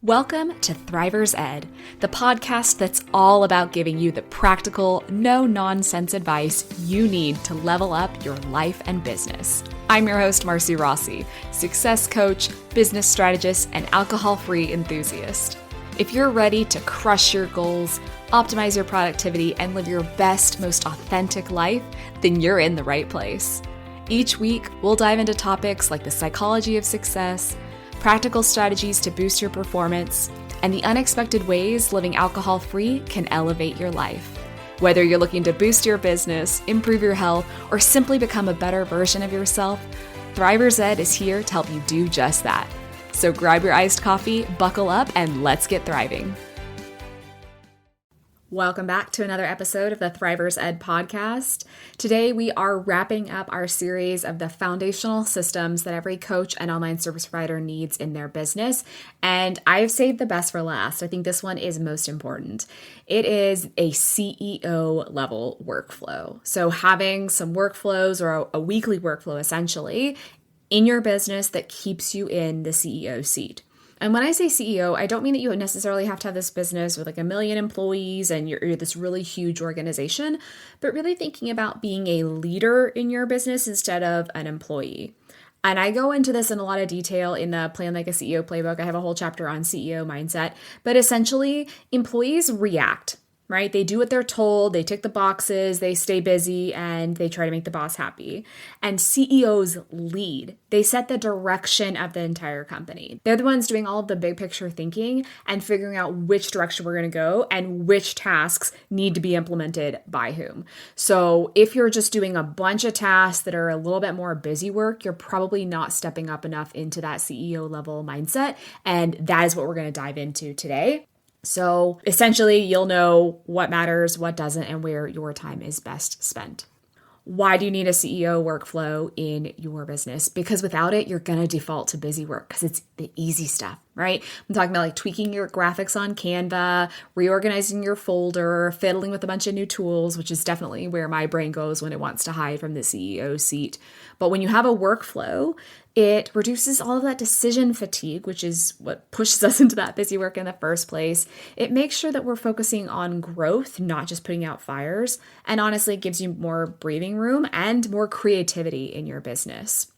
Welcome to Thrivers Ed, the podcast that's all about giving you the practical, no-nonsense advice you need to level up your life and business. I'm your host, Marcy Rossi, success coach, business strategist, and alcohol-free enthusiast. If you're ready to crush your goals, optimize your productivity, and live your best, most authentic life, then you're in the right place. Each week, we'll dive into topics like the psychology of success, practical strategies to boost your performance, and the unexpected ways living alcohol-free can elevate your life. Whether you're looking to boost your business, improve your health, or simply become a better version of yourself, Thrivers Ed is here to help you do just that. So grab your iced coffee, buckle up, and let's get thriving. Welcome back to another episode of the Thrivers Ed podcast. Today, we are wrapping up our series of the foundational systems that every coach and online service provider needs in their business. And I've saved the best for last. I think this one is most important. It is a CEO level workflow. So having some workflows or a weekly workflow essentially in your business that keeps you in the CEO seat. And when I say CEO, I don't mean that you necessarily have to have this business with like 1 million employees and you're this really huge organization, but really thinking about being a leader in your business instead of an employee. And I go into this in a lot of detail in the Plan Like a CEO playbook. I have a whole chapter on CEO mindset, but essentially employees react. Right? They do what they're told, they tick the boxes, they stay busy, and they try to make the boss happy. And CEOs lead. They set the direction of the entire company. They're the ones doing all of the big picture thinking and figuring out which direction we're going to go and which tasks need to be implemented by whom. So if you're just doing a bunch of tasks that are a little bit more busy work, you're probably not stepping up enough into that CEO level mindset. And that is what we're going to dive into today. So essentially, you'll know what matters, what doesn't, and where your time is best spent. Why do you need a CEO workflow in your business? Because without it, you're going to default to busy work because it's the easy stuff, right? I'm talking about like tweaking your graphics on Canva, reorganizing your folder, fiddling with a bunch of new tools, which is definitely where my brain goes when it wants to hide from the CEO seat. But when you have a workflow, it reduces all of that decision fatigue, which is what pushes us into that busy work in the first place. It makes sure that we're focusing on growth, not just putting out fires. And honestly, it gives you more breathing room and more creativity in your business.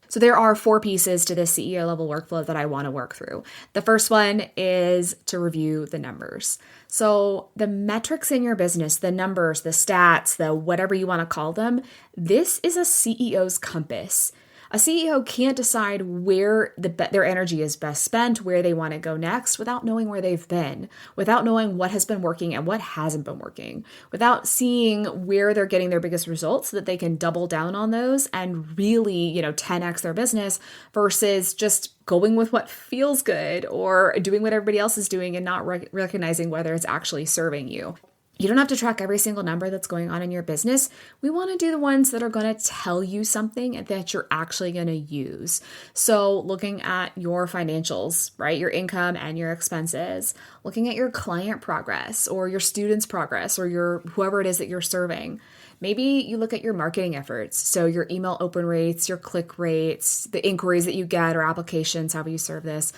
So there are 4 pieces to this CEO level workflow that I want to work through. The first one is to review the numbers. So the metrics in your business, the numbers, the stats, the whatever you want to call them, this is a CEO's compass. A CEO can't decide where their energy is best spent, where they want to go next, without knowing where they've been, without knowing what has been working and what hasn't been working, without seeing where they're getting their biggest results so that they can double down on those and really, 10x their business versus just going with what feels good or doing what everybody else is doing and not recognizing whether it's actually serving you. You don't have to track every single number that's going on in your business. We want to do the ones that are going to tell you something that you're actually going to use. So looking at your financials, right? Your income and your expenses, looking at your client progress or your students' progress or your whoever it is that you're serving. Maybe you look at your marketing efforts. So your email open rates, your click rates, the inquiries that you get or applications, however you serve this.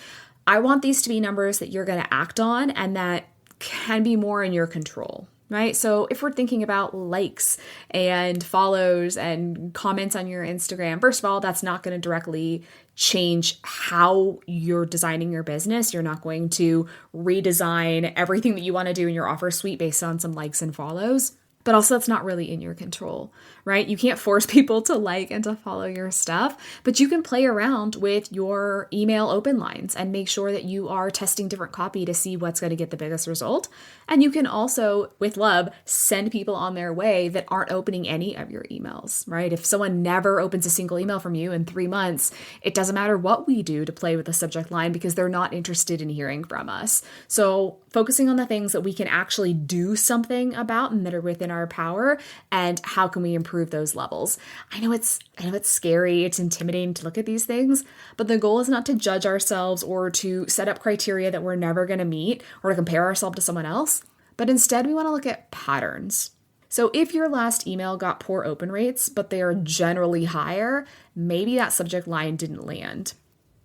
I want these to be numbers that you're going to act on and that can be more in your control, right? So if we're thinking about likes and follows and comments on your Instagram, first of all, that's not going to directly change how you're designing your business. You're not going to redesign everything that you want to do in your offer suite based on some likes and follows. But also that's not really in your control, right? You can't force people to like and to follow your stuff, but you can play around with your email open lines and make sure that you are testing different copy to see what's going to get the biggest result. And you can also, with love, send people on their way that aren't opening any of your emails, right? If someone never opens a single email from you in 3 months, it doesn't matter what we do to play with the subject line because they're not interested in hearing from us. So focusing on the things that we can actually do something about and that are within our power and how can we improve those levels. I know it's scary, it's intimidating to look at these things, but the goal is not to judge ourselves or to set up criteria that we're never going to meet or to compare ourselves to someone else, but instead we want to look at patterns. So if your last email got poor open rates, but they are generally higher, maybe that subject line didn't land.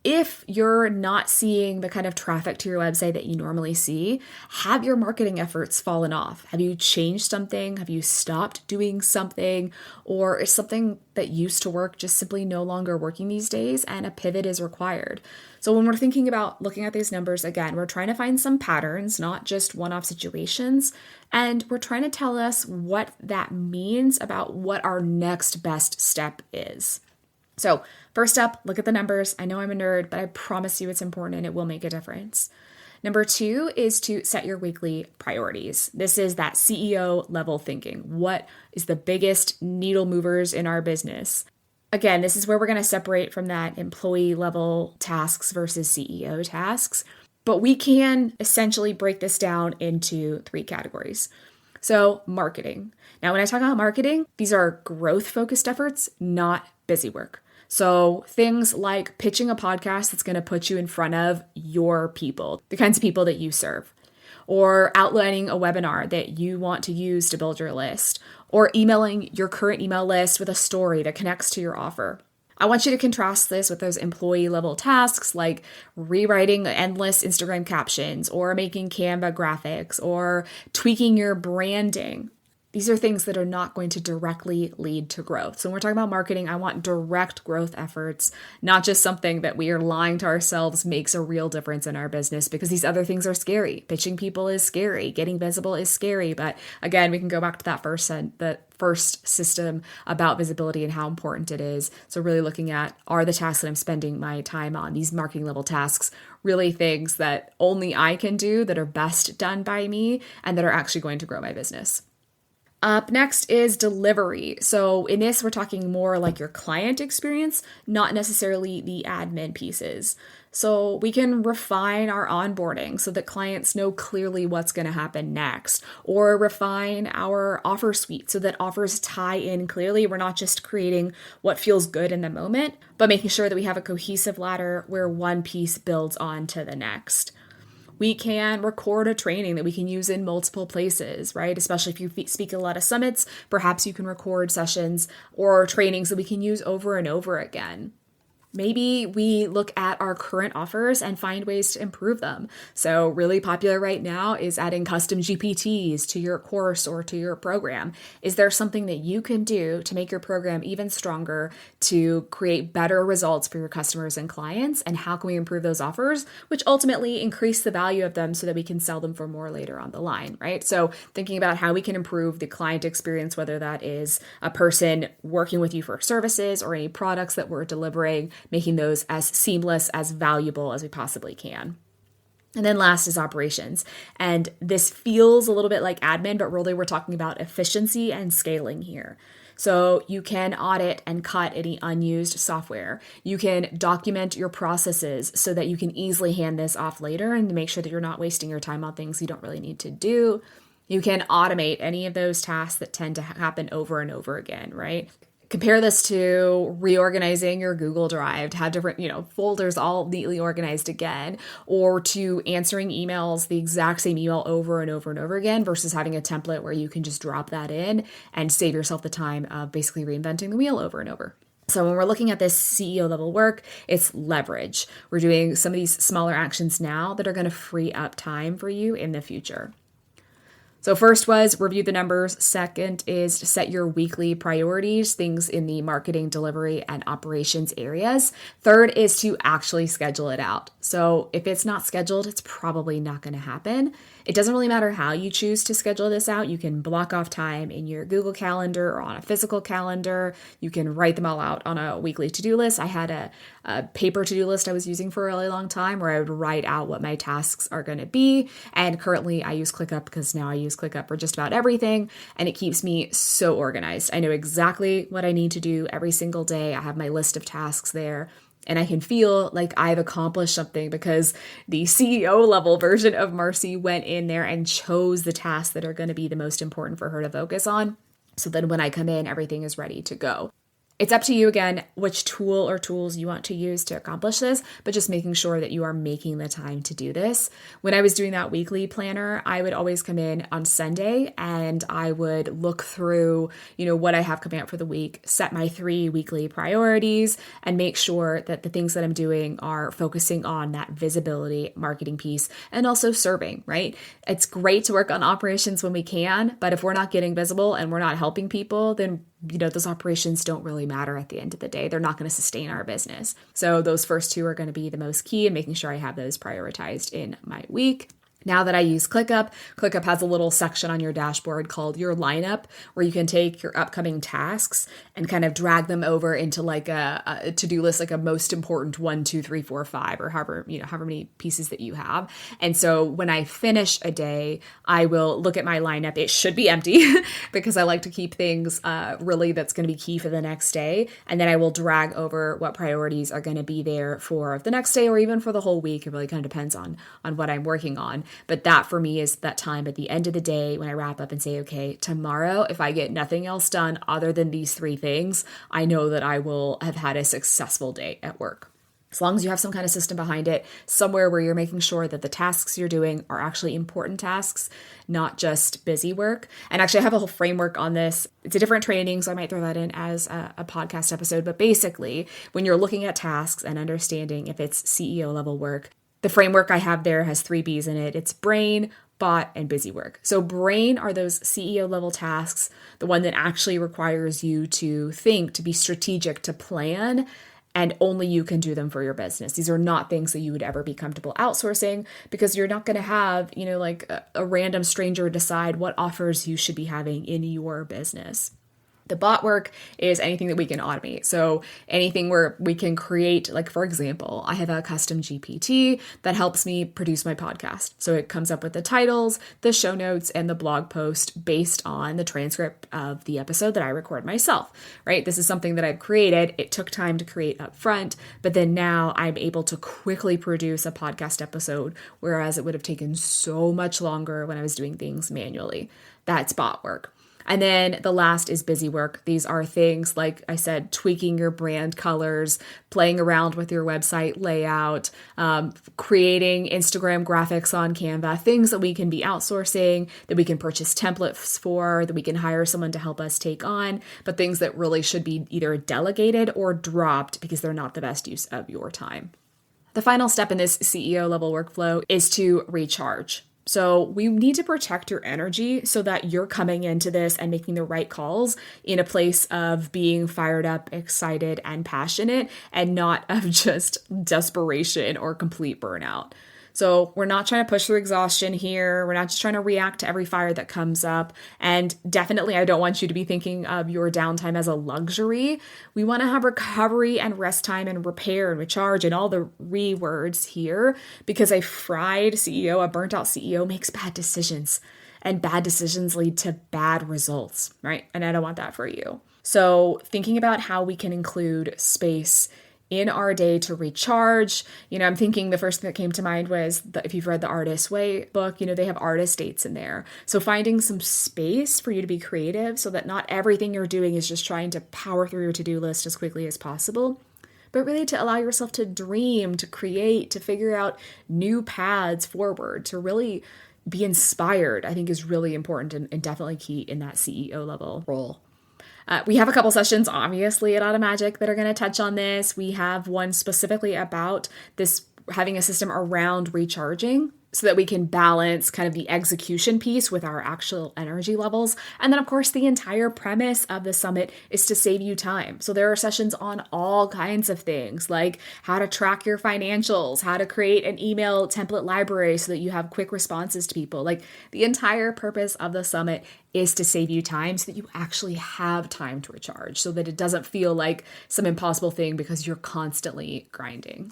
If you're not seeing the kind of traffic to your website that you normally see, have your marketing efforts fallen off? Have you changed something? Have you stopped doing something? Or is something that used to work just simply no longer working these days and a pivot is required? So when we're thinking about looking at these numbers, again, we're trying to find some patterns, not just one-off situations. And we're trying to tell us what that means about what our next best step is. So first up, look at the numbers. I know I'm a nerd, but I promise you it's important and it will make a difference. Number 2 is to set your weekly priorities. This is that CEO level thinking. What is the biggest needle movers in our business? Again, this is where we're going to separate from that employee level tasks versus CEO tasks. But we can essentially break this down into 3 categories. So marketing. Now, when I talk about marketing, these are growth focused efforts, not busy work. So things like pitching a podcast that's going to put you in front of your people, the kinds of people that you serve, or outlining a webinar that you want to use to build your list, or emailing your current email list with a story that connects to your offer. I want you to contrast this with those employee level tasks like rewriting endless Instagram captions or making Canva graphics or tweaking your branding. These are things that are not going to directly lead to growth. So when we're talking about marketing, I want direct growth efforts, not just something that we are lying to ourselves makes a real difference in our business, because these other things are scary. Pitching people is scary. Getting visible is scary. But again, we can go back to that first system about visibility and how important it is. So really looking at, are the tasks that I'm spending my time on, these marketing level tasks, really things that only I can do, that are best done by me, and that are actually going to grow my business. Up next is delivery. So in this, we're talking more like your client experience, not necessarily the admin pieces. So we can refine our onboarding so that clients know clearly what's going to happen next, or refine our offer suite so that offers tie in clearly. We're not just creating what feels good in the moment, but making sure that we have a cohesive ladder where one piece builds on to the next. We can record a training that we can use in multiple places, right? Especially if you speak at a lot of summits, perhaps you can record sessions or trainings that we can use over and over again. Maybe we look at our current offers and find ways to improve them. So really popular right now is adding custom GPTs to your course or to your program. Is there something that you can do to make your program even stronger, to create better results for your customers and clients? And how can we improve those offers, which ultimately increase the value of them so that we can sell them for more later on the line, right? So thinking about how we can improve the client experience, whether that is a person working with you for services or any products that we're delivering, making those as seamless, as valuable as we possibly can. And then last is operations. And this feels a little bit like admin, but really we're talking about efficiency and scaling here. So you can audit and cut any unused software. You can document your processes so that you can easily hand this off later and make sure that you're not wasting your time on things you don't really need to do. You can automate any of those tasks that tend to happen over and over again, right? Compare this to reorganizing your Google Drive to have different, folders all neatly organized again, or to answering emails, the exact same email over and over and over again, versus having a template where you can just drop that in and save yourself the time of basically reinventing the wheel over and over. So when we're looking at this CEO level work, it's leverage. We're doing some of these smaller actions now that are going to free up time for you in the future. So first was review the numbers. Second is to set your weekly priorities, things in the marketing, delivery, and operations areas. Third is to actually schedule it out. So if it's not scheduled, it's probably not going to happen. It doesn't really matter how you choose to schedule this out. You can block off time in your Google Calendar or on a physical calendar. You can write them all out on a weekly to-do list. I had a paper to-do list I was using for a really long time where I would write out what my tasks are going to be. And currently I use ClickUp because now I use ClickUp for just about everything. And it keeps me so organized. I know exactly what I need to do every single day. I have my list of tasks there. And I can feel like I've accomplished something because the CEO level version of Marcy went in there and chose the tasks that are going to be the most important for her to focus on. So then when I come in, everything is ready to go. It's up to you again, which tool or tools you want to use to accomplish this, but just making sure that you are making the time to do this. When I was doing that weekly planner, I would always come in on Sunday and I would look through, what I have coming up for the week, set my 3 weekly priorities, and make sure that the things that I'm doing are focusing on that visibility marketing piece and also serving, right? It's great to work on operations when we can, but if we're not getting visible and we're not helping people, then those operations don't really matter at the end of the day. They're not going to sustain our business. So those first 2 are going to be the most key, and making sure I have those prioritized in my week. Now that I use ClickUp, ClickUp has a little section on your dashboard called your lineup, where you can take your upcoming tasks and kind of drag them over into like a to-do list, like a most important 1, 2, 3, 4, 5, or however many pieces that you have. And so when I finish a day, I will look at my lineup. It should be empty because I like to keep things really that's going to be key for the next day. And then I will drag over what priorities are going to be there for the next day or even for the whole week. It really kind of depends on what I'm working on. But that for me is that time at the end of the day when I wrap up and say, okay, tomorrow, if I get nothing else done other than these 3 things, I know that I will have had a successful day at work. As long as you have some kind of system behind it, somewhere where you're making sure that the tasks you're doing are actually important tasks, not just busy work. And actually, I have a whole framework on this. It's a different training, so I might throw that in as a podcast episode. But basically, when you're looking at tasks and understanding if it's CEO level work, the framework I have there has 3 B's in it. It's brain, bot, and busy work. So brain are those CEO level tasks, the one that actually requires you to think, to be strategic, to plan, and only you can do them for your business. These are not things that you would ever be comfortable outsourcing because you're not going to have, like a random stranger decide what offers you should be having in your business. The bot work is anything that we can automate. So anything where we can create, like for example, I have a custom GPT that helps me produce my podcast. So it comes up with the titles, the show notes, and the blog post based on the transcript of the episode that I record myself, right? This is something that I've created. It took time to create up front, but then now I'm able to quickly produce a podcast episode, whereas it would have taken so much longer when I was doing things manually. That's bot work. And then the last is busy work. These are things, like I said, tweaking your brand colors, playing around with your website layout, creating Instagram graphics on Canva, things that we can be outsourcing, that we can purchase templates for, that we can hire someone to help us take on, but things that really should be either delegated or dropped because they're not the best use of your time. The final step in this CEO level workflow is to recharge. So we need to protect your energy so that you're coming into this and making the right calls in a place of being fired up, excited, and passionate, and not of just desperation or complete burnout. So we're not trying to push through exhaustion here. We're not just trying to react to every fire that comes up. And definitely, I don't want you to be thinking of your downtime as a luxury. We want to have recovery and rest time and repair and recharge and all the words here, because a fried CEO, a burnt out CEO makes bad decisions, and bad decisions lead to bad results, right? And I don't want that for you. So thinking about how we can include space in our day to recharge. I'm thinking the first thing that came to mind was if you've read the Artist's Way book, they have artist dates in there. So finding some space for you to be creative so that not everything you're doing is just trying to power through your to-do list as quickly as possible, but really to allow yourself to dream, to create, to figure out new paths forward, to really be inspired, I think is really important and definitely key in that CEO level role. We have a couple sessions, obviously, at Automagic that are going to touch on this. We have one specifically about this, having a system around recharging so that we can balance kind of the execution piece with our actual energy levels. And then, of course, the entire premise of the summit is to save you time. So there are sessions on all kinds of things, like how to track your financials, how to create an email template library so that you have quick responses to people. Like, the entire purpose of the summit is to save you time so that you actually have time to recharge, so that it doesn't feel like some impossible thing because you're constantly grinding.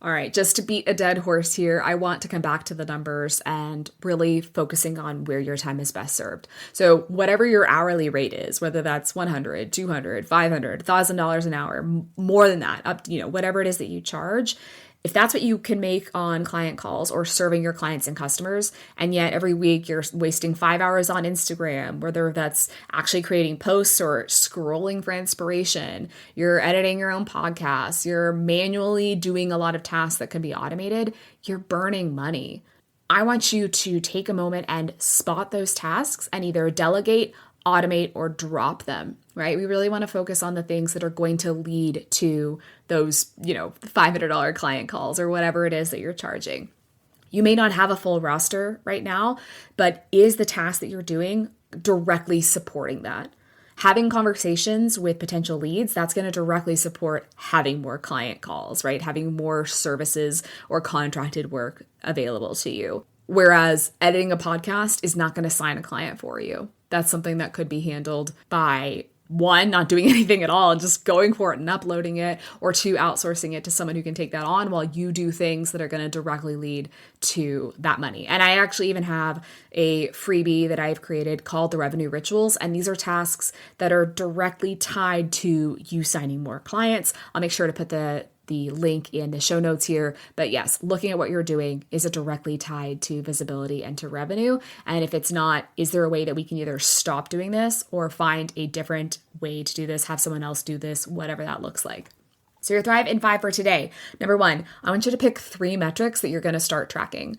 All right, just to beat a dead horse here, I want to come back to the numbers and really focusing on where your time is best served. So whatever your hourly rate is, whether that's $100, $200, $500, $1,000 an hour, more than that, up, whatever it is that you charge, If that's what you can make on client calls or serving your clients and customers, and yet every week you're wasting 5 hours on Instagram, whether that's actually creating posts or scrolling for inspiration, you're editing your own podcasts, you're manually doing a lot of tasks that can be automated, you're burning money. I want you to take a moment and spot those tasks and either delegate, automate, or drop them, right? We really want to focus on the things that are going to lead to those, $500 client calls or whatever it is that you're charging. You may not have a full roster right now, but is the task that you're doing directly supporting that? Having conversations with potential leads, that's going to directly support having more client calls, right? Having more services or contracted work available to you. Whereas editing a podcast is not going to sign a client for you. That's something that could be handled by one, not doing anything at all and just going for it and uploading it, or two, outsourcing it to someone who can take that on while you do things that are going to directly lead to that money. And I actually even have a freebie that I've created called the Revenue Rituals. And these are tasks that are directly tied to you signing more clients. I'll make sure to put the link in the show notes here. But yes, looking at what you're doing, is it directly tied to visibility and to revenue? And if it's not, is there a way that we can either stop doing this or find a different way to do this, have someone else do this, whatever that looks like? So your Thrive in 5 for today. Number 1, I want you to pick 3 metrics that you're going to start tracking.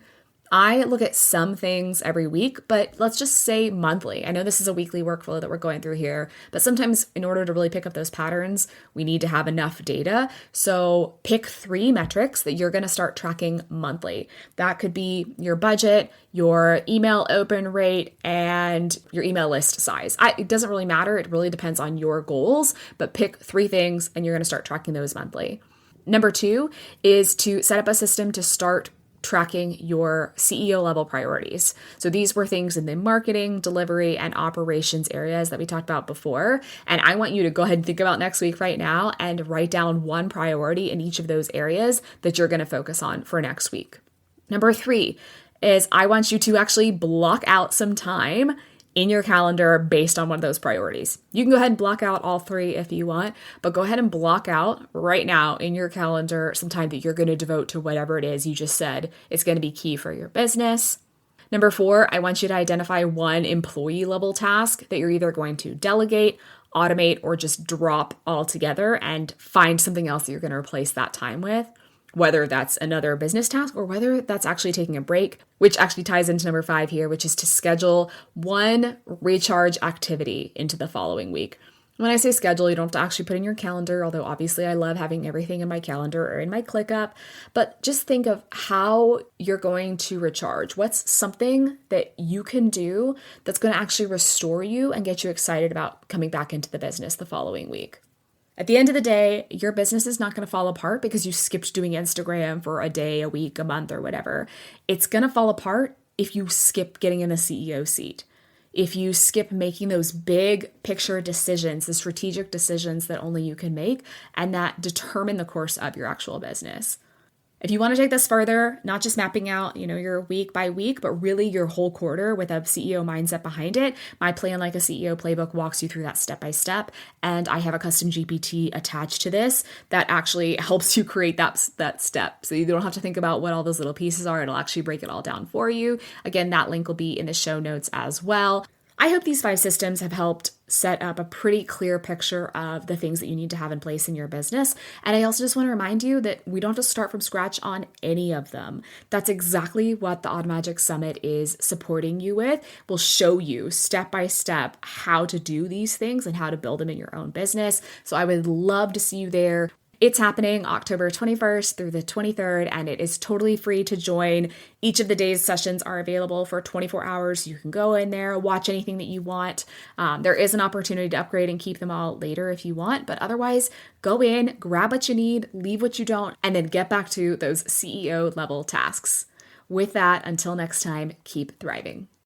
I look at some things every week, but let's just say monthly. I know this is a weekly workflow that we're going through here, but sometimes in order to really pick up those patterns, we need to have enough data. So pick 3 metrics that you're going to start tracking monthly. That could be your budget, your email open rate, and your email list size. It doesn't really matter. It really depends on your goals, but pick 3 things and you're going to start tracking those monthly. Number 2 is to set up a system to start tracking your CEO level priorities. So these were things in the marketing, delivery, and operations areas that we talked about before. And I want you to go ahead and think about next week right now and write down 1 priority in each of those areas that you're going to focus on for next week. Number 3 is I want you to actually block out some time in your calendar based on one of those priorities. You can go ahead and block out all 3 if you want, but go ahead and block out right now in your calendar some time that you're going to devote to whatever it is you just said is going to be key for your business. Number 4, I want you to identify 1 employee level task that you're either going to delegate, automate, or just drop altogether and find something else that you're going to replace that time with. Whether that's another business task or whether that's actually taking a break, which actually ties into number 5 here, which is to schedule 1 recharge activity into the following week. When I say schedule, you don't have to actually put in your calendar, although obviously I love having everything in my calendar or in my ClickUp, but just think of how you're going to recharge. What's something that you can do that's going to actually restore you and get you excited about coming back into the business the following week? At the end of the day, your business is not going to fall apart because you skipped doing Instagram for a day, a week, a month, or whatever. It's going to fall apart if you skip getting in the CEO seat. If you skip making those big picture decisions, the strategic decisions that only you can make and that determine the course of your actual business. If you want to take this further, not just mapping out, your week by week, but really your whole quarter with a CEO mindset behind it, my Plan Like a CEO playbook walks you through that step by step. And I have a custom GPT attached to this that actually helps you create that step. So you don't have to think about what all those little pieces are. It'll actually break it all down for you. Again, that link will be in the show notes as well. I hope these 5 systems have helped set up a pretty clear picture of the things that you need to have in place in your business. And I also just want to remind you that we don't have to start from scratch on any of them. That's exactly what the Automagic Summit is supporting you with. We'll show you step by step how to do these things and how to build them in your own business. So I would love to see you there. It's happening October 21st through the 23rd, and it is totally free to join. Each of the day's sessions are available for 24 hours. You can go in there, watch anything that you want. There is an opportunity to upgrade and keep them all later if you want, but otherwise, go in, grab what you need, leave what you don't, and then get back to those CEO level tasks. With that, until next time, keep thriving.